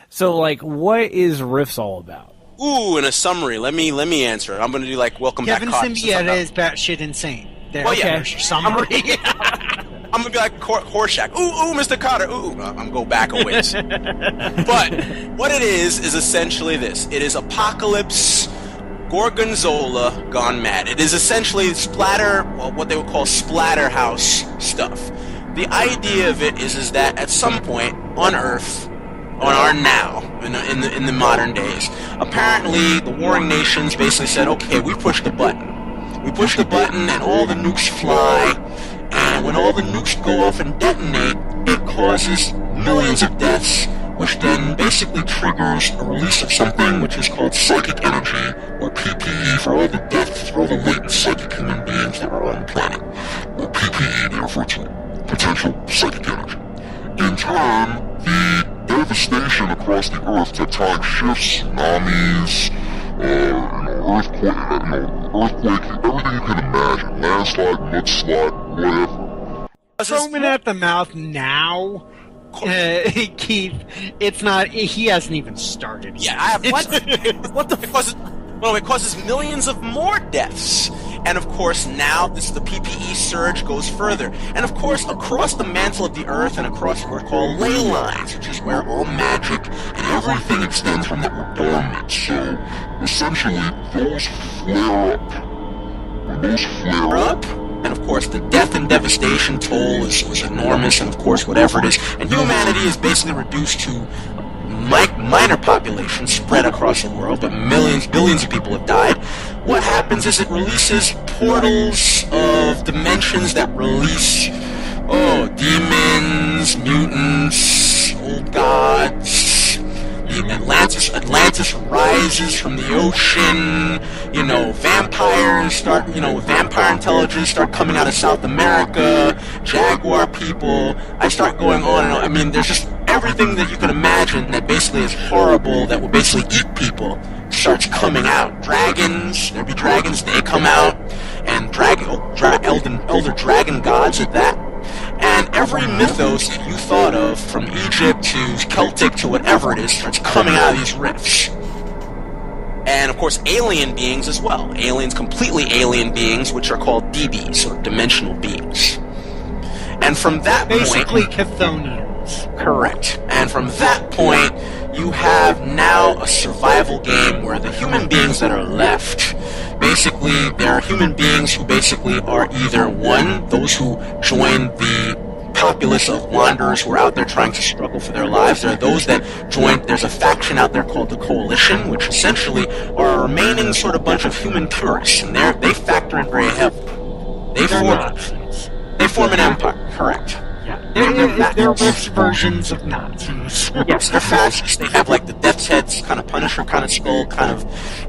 So, like, what is Rifts all about? Ooh, in a summary, let me answer it. I'm going to do like Welcome Kevin Back. Symbieta is batshit insane. Well, yeah. There's your summary. I'm gonna be like Horseshack. Ooh, Mr. Carter. Ooh, I'm go back a ways. But what it is essentially this. It is Apocalypse Gorgonzola gone mad. It is essentially what they would call splatterhouse stuff. The idea of it is that at some point on Earth, on our now, in the modern days, apparently the warring nations basically said, okay, we pushed the button. We push the button and all the nukes fly, and when all the nukes go off and detonate, it causes millions of deaths, which then basically triggers a release of something which is called psychic energy, or PPE, for all the deaths, for all the latent psychic human beings that are on the planet. Or PPE, therefore, to potential psychic energy. In turn, the devastation across the Earth, tectonic shifts, tsunamis, earthquake, everything you can imagine, landslide, mudslide, whatever. Foaming at the mouth now, Keith. It's not. He hasn't even started. Yeah, what the it causes millions of more deaths. And of course, now the PPE surge goes further. And of course, across the mantle of the Earth and across what are called ley lines, which is where all magic and everything extends from that were dormant. So, essentially, those flare up. When those flare up, and of course, the death and devastation toll is enormous, and of course, whatever it is. And humanity is basically reduced to minor populations spread across the world, but billions of people have died. What happens is it releases portals of dimensions that release, demons, mutants, old gods. Atlantis rises from the ocean. Vampires start. Vampire intelligence start coming out of South America. Jaguar people. I start going on and on. I mean, there's just everything that you can imagine that basically is horrible, that will basically eat people, starts coming out. Dragons, there'll be dragons, they come out, and elder dragon gods at that. And every mythos that you thought of, from Egypt to Celtic to whatever it is, starts coming out of these rifts. And of course, alien beings as well. Completely alien beings, which are called DBs, or dimensional beings. And from that point... Basically Chthonians. Correct. And from that point, you have now a survival game where the human beings that are left, basically, there are human beings who basically are either, one, those who join the populace of wanderers who are out there trying to struggle for their lives. There are those that join, there's a faction out there called the Coalition, which essentially are a remaining sort of bunch of human purists, and they factor in very heavily. They form an empire, correct. Yeah, they're rich versions of Nazis. Yes, they're fascists. They have like the Death's Heads, kind of Punisher, kind of skull, kind of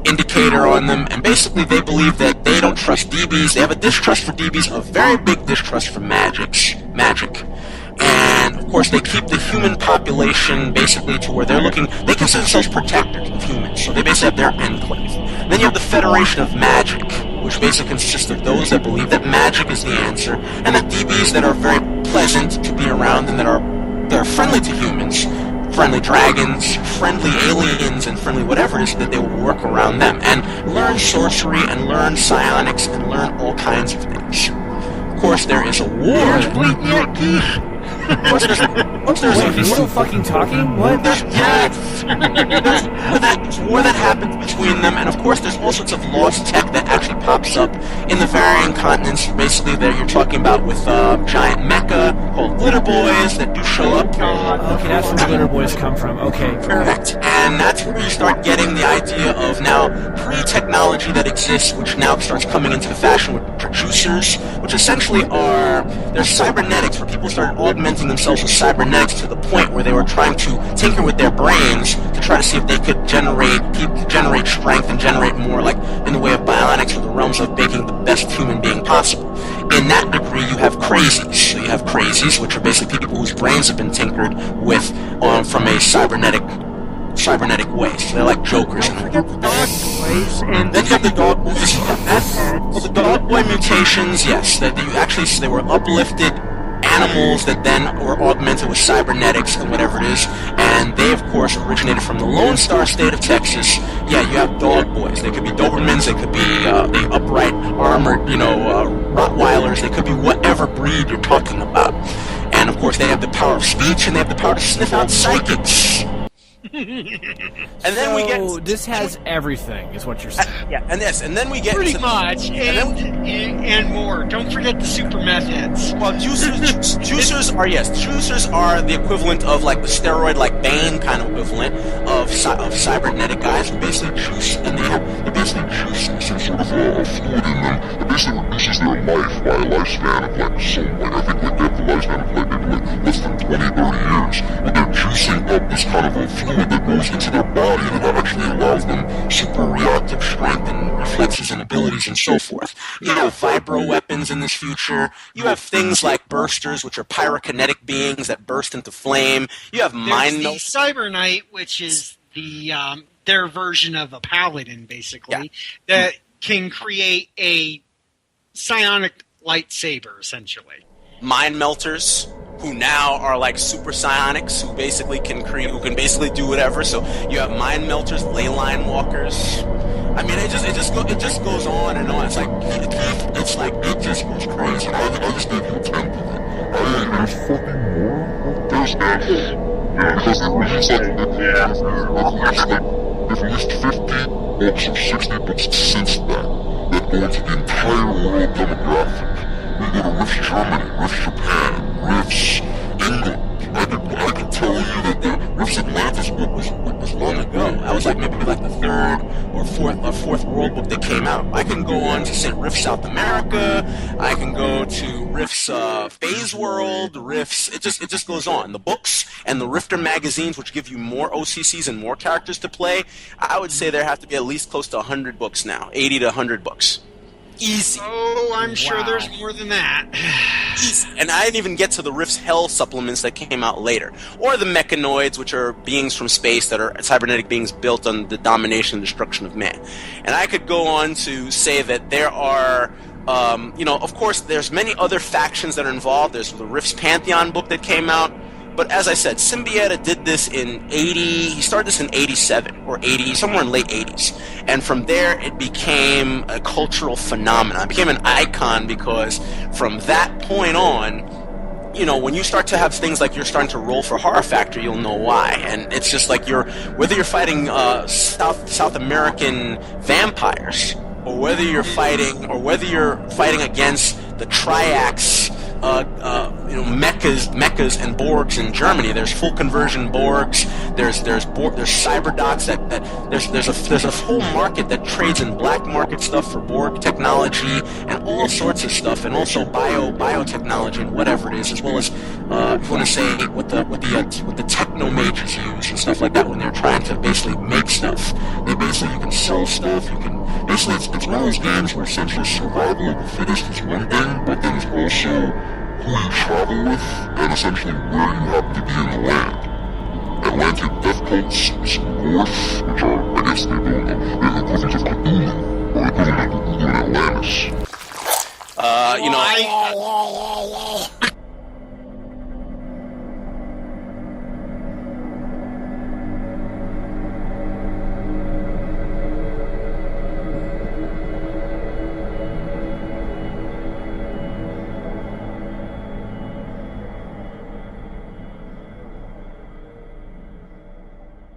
indicator on them, and basically they believe that they don't trust DBs. They have a distrust for DBs, a very big distrust for magic. And of course they keep the human population basically to where they consider themselves protectors of humans, so they basically have their enclave. Then you have the Federation of Magic, which basically consists of those that believe that magic is the answer, and the DBs that are very pleasant to be around and that are friendly to humans, friendly dragons, friendly aliens, and friendly whatever it is, that they will work around them and learn sorcery and learn psionics and learn all kinds of things. Of course, there is a war. There's Wait, you still fucking talking? What? There's war that happens between them, and of course there's all sorts of lost tech that actually pops up in the varying continents, basically, that you're talking about with giant mecha called glitter boys that do show up. Okay, that's where the glitter boys come from. Okay. Correct. And that's where you start getting the idea of now pre-technology that exists, which now starts coming into the fashion with producers, which essentially they're cybernetics, where people started augmenting themselves with cybernetics to the point where they were trying to tinker with their brains to try to see if they could generate strength and generate more, like in the way of bionics, or the realms of making the best human being possible. In that degree, you have crazies. So you have crazies, which are basically people whose brains have been tinkered with from a cybernetic way. So they're like jokers. And then you have the dog boys. The dog boy mutations, yes, they were uplifted animals that then were augmented with cybernetics and whatever it is. And they, of course, originated from the Lone Star State of Texas. Yeah, you have dog boys. They could be Dobermans. They could be the upright, armored, Rottweilers. They could be whatever breed you're talking about. And, of course, they have the power of speech, and they have the power to sniff out psychics. And then we get this has everything, is what you're saying. Yeah, and then we get pretty much, and more. Don't forget the super meth heads. Well, juicers are the equivalent of like the steroid, like Bane kind of equivalent of cybernetic guys who basically juice, and they basically juice some sort of fluid in them. It basically reduces their life by a lifespan of I think they have the lifespan of maybe less than 20, 30 years. But they're juicing up this kind of a fluid that goes into their body and that actually allows them super reactive strength and reflexes and abilities and so forth. You have vibro weapons in this future. You have things like bursters, which are pyrokinetic beings that burst into flame. You have mind melters. The Cyber Knight, which is the their version of a paladin, basically, that can create a psionic lightsaber, essentially. Mind melters, who now are like super psionics, who can basically do whatever. So you have mind melters, ley line walkers. I mean, it just goes on and on. It's like it just goes crazy. I just gave you a tenth of it. There's fucking more. There's that. Yeah, because they've released 50 books or 60 books since then that go into the entire world demographic. We go to Rift Germany, Rift Japan, Rifts England. I could tell you that the Rifts Atlantis book was long ago. That was maybe the third or fourth world book that came out. I can go on to say Rift South America. I can go to Rifts Phase World, Rifts. It just goes on. The books and the Rifter magazines, which give you more OCCs and more characters to play. I would say there have to be at least close to 100 books now, 80 to 100 books. Easy. Oh, I'm sure there's more than that. Easy. And I didn't even get to the Rift's Hell supplements that came out later. Or the Mechanoids, which are beings from space that are cybernetic beings built on the domination and destruction of man. And I could go on to say that there are, of course, there's many other factions that are involved. There's the Rift's Pantheon book that came out. But as I said, Symbieta did this in 80, he started this in 87 or 80, somewhere in late 80s. And from there, it became a cultural phenomenon. It became an icon because from that point on, when you start to have things like you're starting to roll for Horror Factor, you'll know why. And it's just like whether you're fighting South American vampires, or whether you're fighting against the Triax, mechas and Borgs in Germany. There's full conversion Borgs. There's cyberdocs there's a whole market that trades in black market stuff for Borg technology and all sorts of stuff, and also biotechnology and whatever it is, as well as if you want to say what the techno mages use and stuff like that when they're trying to basically make stuff. You can sell stuff. You can basically it's one of those games where essentially survival of the fittest is one thing, but then it's also who you travel with, and essentially where you happen to be in the land. Atlantic death cults, Gorth, which are, I guess they're the equivalent of Cthulhu, or equivalent of Cthulhu in Atlantis.